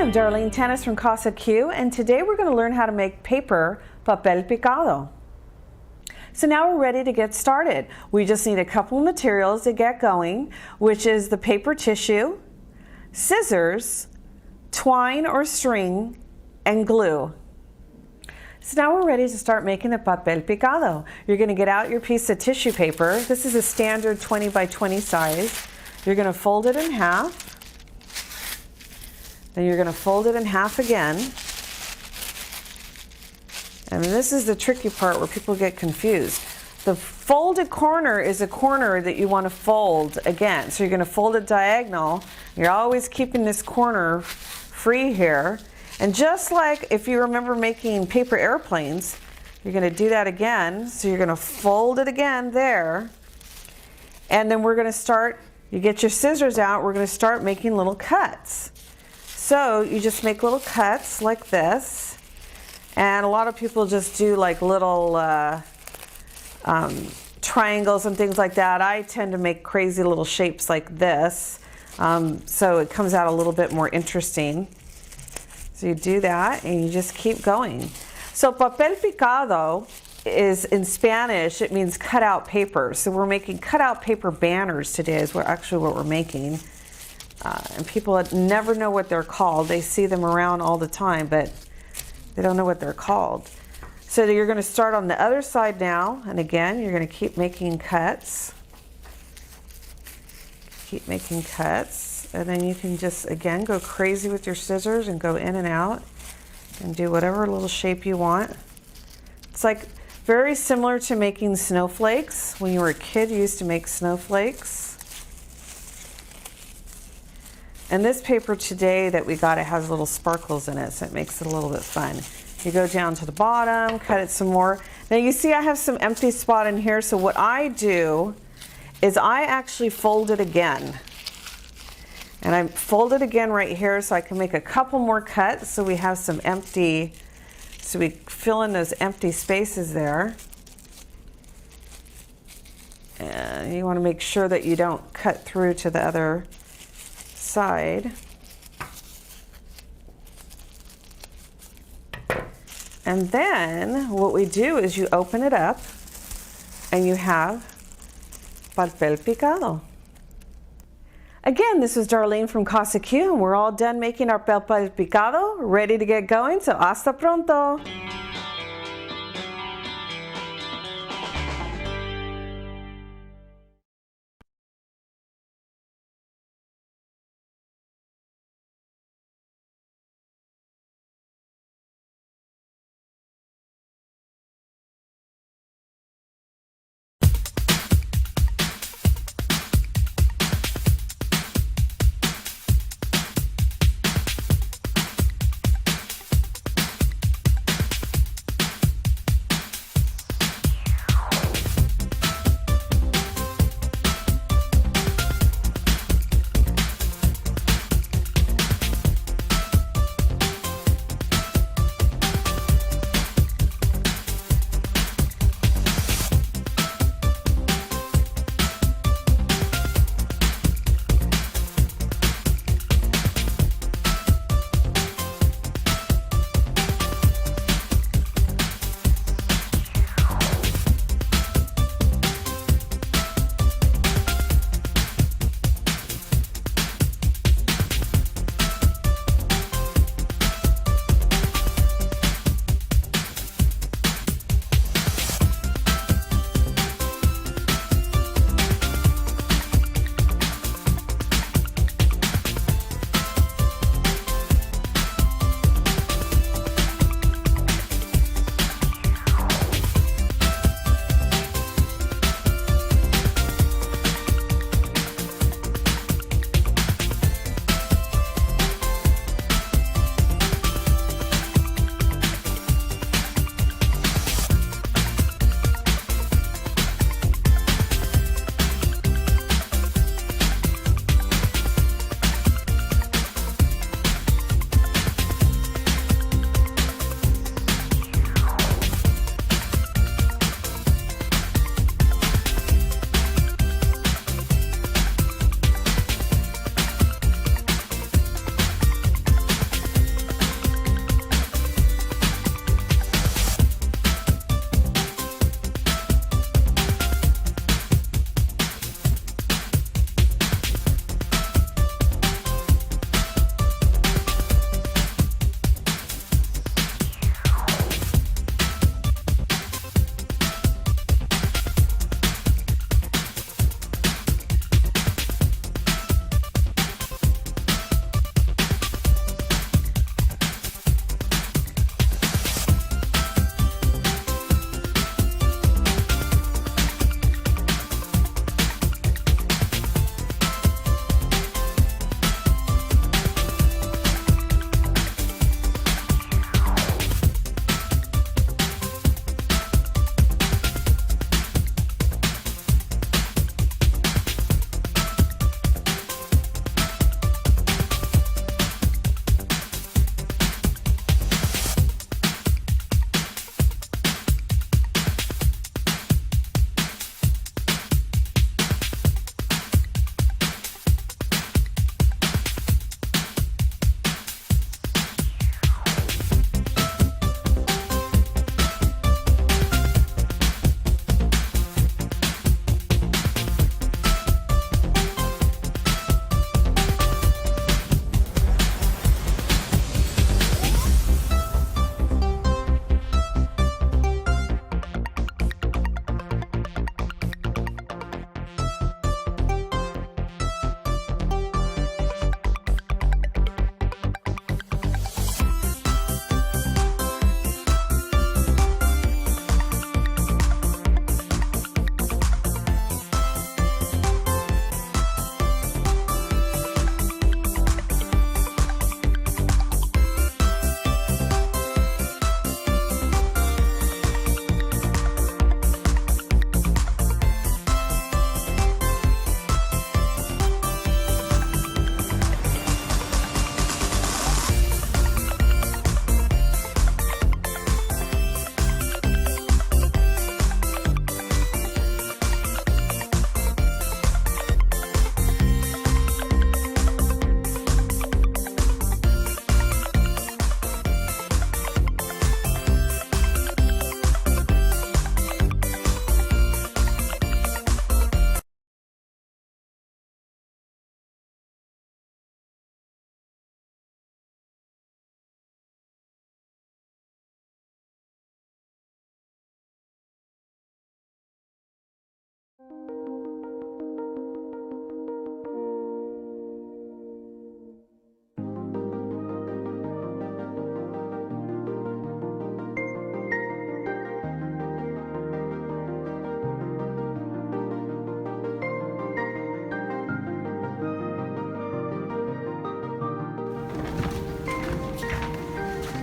I'm Darlene Tennis from Casa Q, and today we're going to learn how to make paper papel picado. So now we're ready to get started. We just need a couple of materials to get going, which is the paper tissue, scissors, twine or string, and glue. So now we're ready to start making the papel picado. You're going to get out your piece of tissue paper. This is a standard 20 by 20 size. You're going to fold it in half. Then you're going to fold it in half again. And this is the tricky part where people get confused. The folded corner is a corner that you want to fold again. So you're going to fold it diagonal. You're always keeping this corner free here. And just like if you remember making paper airplanes, you're going to do that again. So you're going to fold it again there. And then we're going to start, you get your scissors out, we're going to start making little cuts. So you just make little cuts like this, and a lot of people just do like little triangles and things like that. I tend to make crazy little shapes like this, so it comes out a little bit more interesting. So you do that and you just keep going. So papel picado is in Spanish, it means cut out paper. So we're making cut out paper banners today is what we're making. And people never know what they're called. They see them around all the time, but they don't know what they're called. So you're going to start on the other side now, and again, you're going to keep making cuts. Keep making cuts, and then you can just, again, go crazy with your scissors and go in and out and do whatever little shape you want. It's like very similar to making snowflakes. When you were a kid, you used to make snowflakes. And this paper today that we got, it has little sparkles in it, so it makes it a little bit fun. You go down to the bottom, cut it some more. Now you see I have some empty spot in here, so what I do is I actually fold it again. And I fold it again right here so I can make a couple more cuts so we have some empty, so we fill in those empty spaces there. And you want to make sure that you don't cut through to the other side. And then what we do is you open it up and you have papel picado. Again, this is Darlene from Casa Q, and we're all done making our papel picado, ready to get going, so hasta pronto!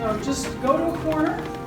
So just go to a corner.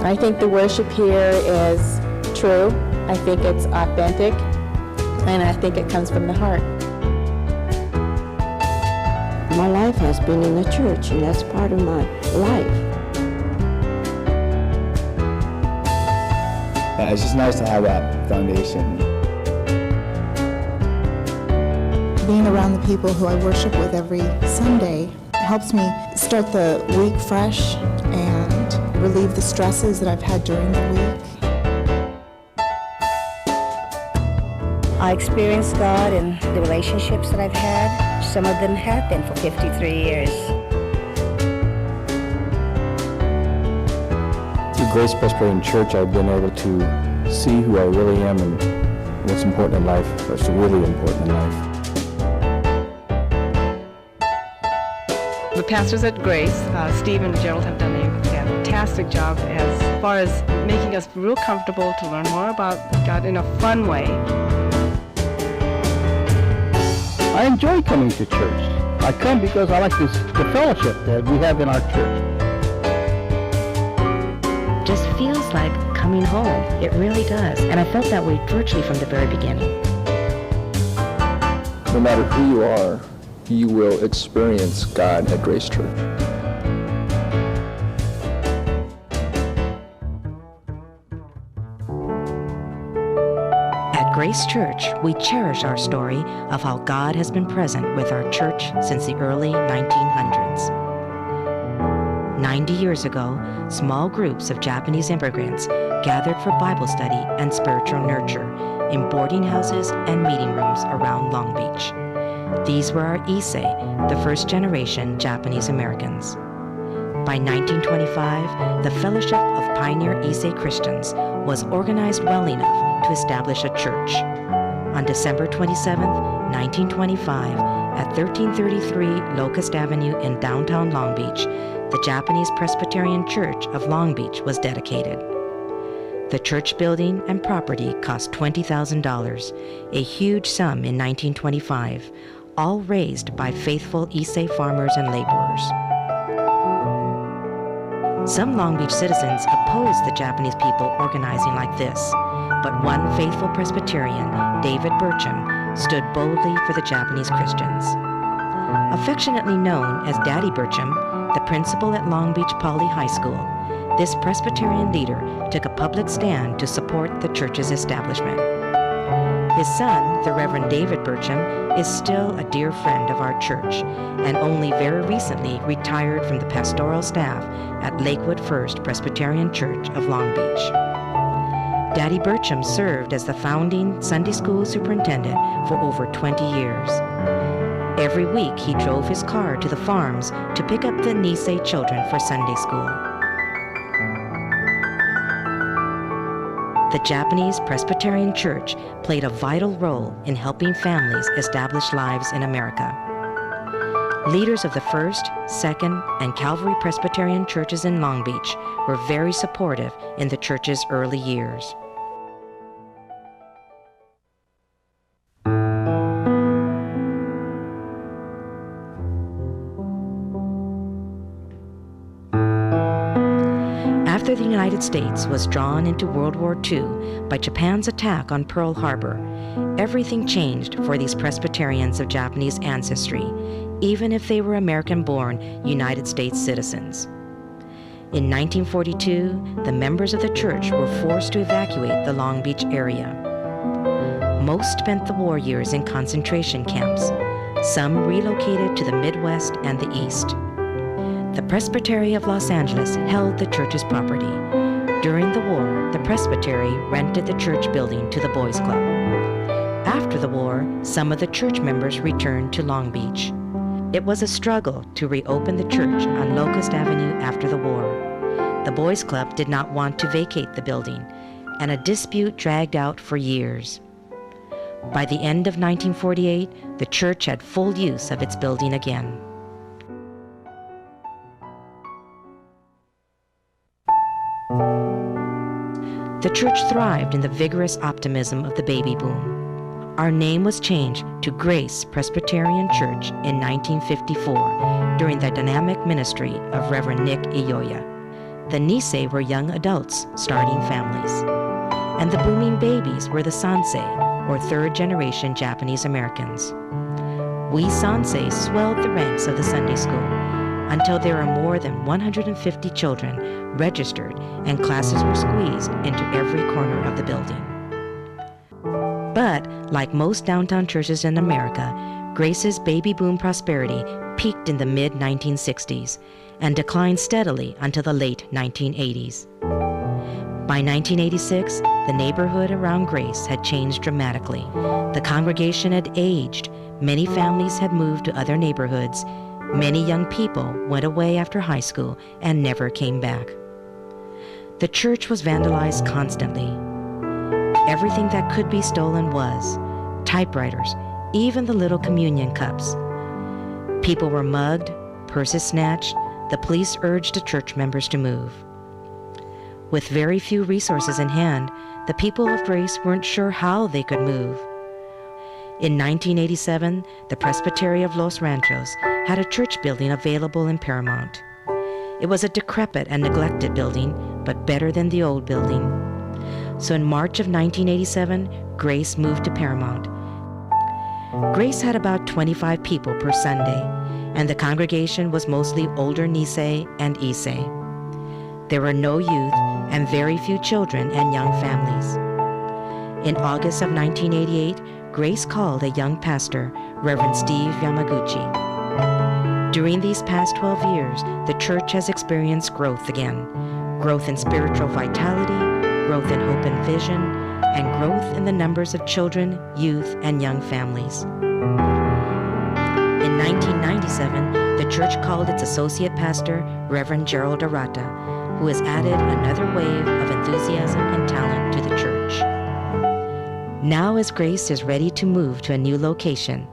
I think the worship here is true. I think it's authentic, and I think it comes from the heart. My life has been in the church, and that's part of my life. It's just nice to have that foundation. Being around the people who I worship with every Sunday helps me start the week fresh and relieve the stresses that I've had during the week. I experienced God in the relationships that I've had. Some of them have been for 53 years. Through Grace Presbyterian Church, I've been able to see who I really am and what's important in life, what's really important in life. The pastors at Grace, Steve and Gerald, have done a fantastic job as far as making us real comfortable to learn more about God in a fun way. I enjoy coming to church. I come because I like the fellowship that we have in our church. Just feels like coming home. It really does. And I felt that way virtually from the very beginning. No matter who you are, you will experience God at Grace Church. At Grace Church, we cherish our story of how God has been present with our church since the early 1900s. 90 years ago, small groups of Japanese immigrants gathered for Bible study and spiritual nurture in boarding houses and meeting rooms around Long Beach. These were our Issei, the first-generation Japanese Americans. By 1925, the Fellowship of Pioneer Issei Christians was organized well enough to establish a church. On December 27, 1925, at 1333 Locust Avenue in downtown Long Beach, the Japanese Presbyterian Church of Long Beach was dedicated. The church building and property cost $20,000, a huge sum in 1925, all raised by faithful Issei farmers and laborers. Some Long Beach citizens opposed the Japanese people organizing like this, but one faithful Presbyterian, David Burcham, stood boldly for the Japanese Christians. Affectionately known as Daddy Burcham, the principal at Long Beach Poly High School, this Presbyterian leader took a public stand to support the church's establishment. His son, the Reverend David Burcham, is still a dear friend of our church and only very recently retired from the pastoral staff at Lakewood First Presbyterian Church of Long Beach. Daddy Burcham served as the founding Sunday school superintendent for over 20 years. Every week he drove his car to the farms to pick up the Nisei children for Sunday school. The Japanese Presbyterian Church played a vital role in helping families establish lives in America. Leaders of the First, Second, and Calvary Presbyterian churches in Long Beach were very supportive in the church's early years. After the United States was drawn into World War II by Japan's attack on Pearl Harbor, everything changed for these Presbyterians of Japanese ancestry, even if they were American-born United States citizens. In 1942, the members of the church were forced to evacuate the Long Beach area. Most spent the war years in concentration camps. Some relocated to the Midwest and the East. The Presbytery of Los Angeles held the church's property. During the war, the Presbytery rented the church building to the Boys Club. After the war, some of the church members returned to Long Beach. It was a struggle to reopen the church on Locust Avenue after the war. The Boys Club did not want to vacate the building, and a dispute dragged out for years. By the end of 1948, the church had full use of its building again. The church thrived in the vigorous optimism of the baby boom. Our name was changed to Grace Presbyterian Church in 1954 during the dynamic ministry of Reverend Nick Iyoya. The Nisei were young adults starting families. And the booming babies were the Sansei, or third-generation Japanese Americans. We Sansei swelled the ranks of the Sunday school until there are more than 150 children registered and classes were squeezed into every corner of the building. But, like most downtown churches in America, Grace's baby boom prosperity peaked in the mid-1960s and declined steadily until the late 1980s. By 1986, the neighborhood around Grace had changed dramatically. The congregation had aged, many families had moved to other neighborhoods, many young people went away after high school and never came back. The church was vandalized constantly. Everything that could be stolen was: typewriters, even the little communion cups. People were mugged, purses snatched. The police urged the church members to move. With very few resources in hand, the people of Grace weren't sure how they could move. In 1987, the Presbyterian of Los Ranchos had a church building available in Paramount. It was a decrepit and neglected building, but better than the old building. So in March of 1987, Grace moved to Paramount. Grace had about 25 people per Sunday, and the congregation was mostly older Nisei and Issei. There were no youth and very few children and young families. In August of 1988, Grace called a young pastor, Reverend Steve Yamaguchi. During these past 12 years, the church has experienced growth again. Growth in spiritual vitality, growth in hope and vision, and growth in the numbers of children, youth, and young families. In 1997, the church called its associate pastor, Reverend Gerald Arata, who has added another wave of enthusiasm and talent to the church. Now, as Grace is ready to move to a new location,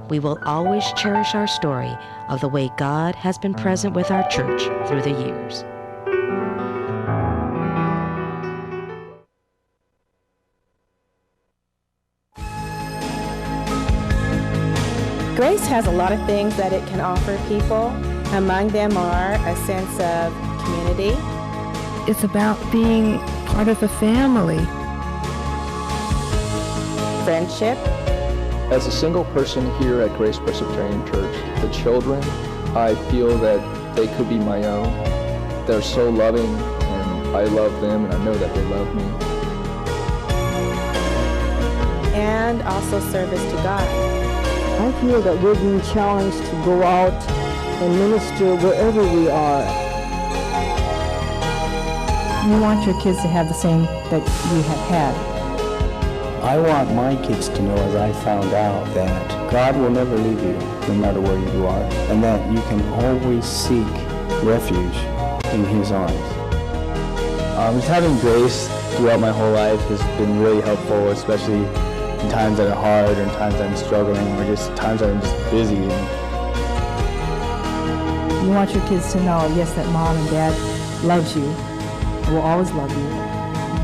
we will always cherish our story of the way God has been present with our church through the years. Grace has a lot of things that it can offer people. Among them are a sense of community. It's about being part of a family. Friendship. As a single person here at Grace Presbyterian Church, the children, I feel that they could be my own. They're so loving, and I love them, and I know that they love me. And also service to God. I feel that we're being challenged to go out and minister wherever we are. You want your kids to have the same that we have had. I want my kids to know, as I found out, that God will never leave you, no matter where you are, and that you can always seek refuge in His arms. Just having Grace throughout my whole life has been really helpful, especially in times that are hard, or in times that I'm struggling, or just times that I'm just busy. You want your kids to know, yes, that mom and dad loves you, will always love you,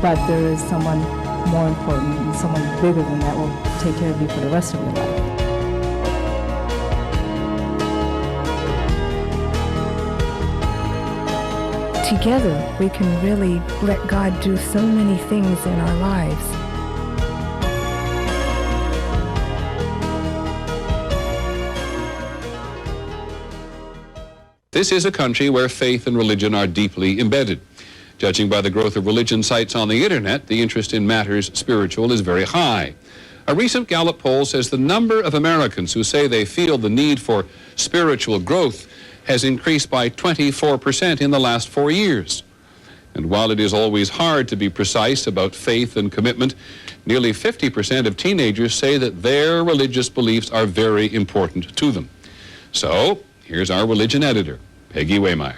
but there is someone more important and someone bigger than that will take care of you for the rest of your life. Together, we can really let God do so many things in our lives. This is a country where faith and religion are deeply embedded. Judging by the growth of religion sites on the internet, the interest in matters spiritual is very high. A recent Gallup poll says the number of Americans who say they feel the need for spiritual growth has increased by 24% in the last 4 years. And while it is always hard to be precise about faith and commitment, nearly 50% of teenagers say that their religious beliefs are very important to them. So, here's our religion editor, Peggy Waymeyer.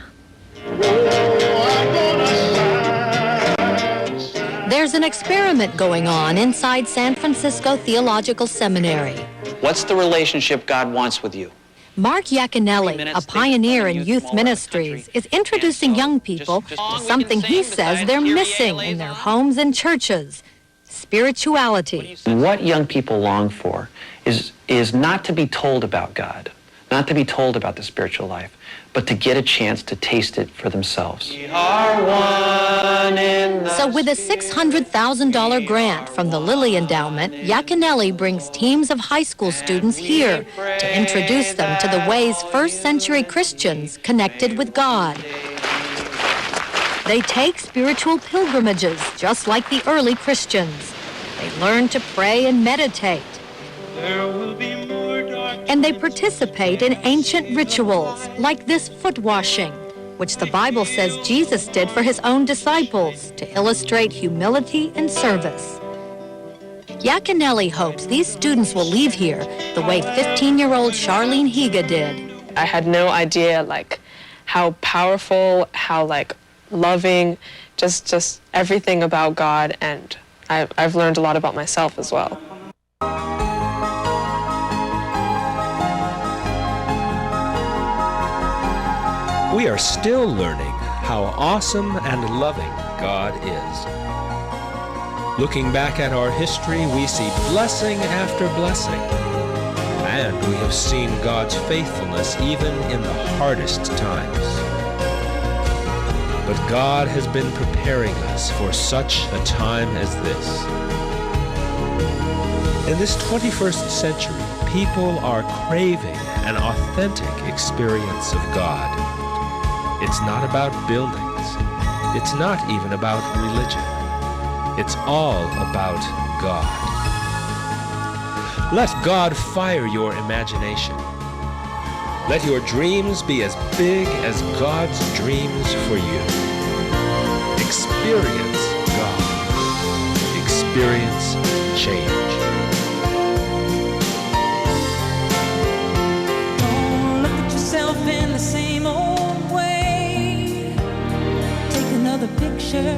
There's an experiment going on inside San Francisco Theological Seminary. What's the relationship God wants with you? Mark Iaconelli, a pioneer in youth ministries, is introducing young people to something he says they're missing in their homes and churches: spirituality. What young people long for is not to be told about God, not to be told about the spiritual life, but to get a chance to taste it for themselves. So with a $600,000 grant from the Lilly Endowment, Yaconelli brings teams of high school students here to introduce them to the ways first-century Christians connected with God. They take spiritual pilgrimages, just like the early Christians. They learn to pray and meditate. And they participate in ancient rituals, like this foot washing, which the Bible says Jesus did for his own disciples to illustrate humility and service. Yaconelli hopes these students will leave here the way 15-year-old Charlene Higa did. I had no idea, how powerful, how, loving, just everything about God, and I've learned a lot about myself as well. We are still learning how awesome and loving God is. Looking back at our history, we see blessing after blessing, and we have seen God's faithfulness even in the hardest times. But God has been preparing us for such a time as this. In this 21st century, people are craving an authentic experience of God. It's not about buildings. It's not even about religion. It's all about God. Let God fire your imagination. Let your dreams be as big as God's dreams for you. Experience God. Experience change. Don't look at yourself in the same old way. Take another picture.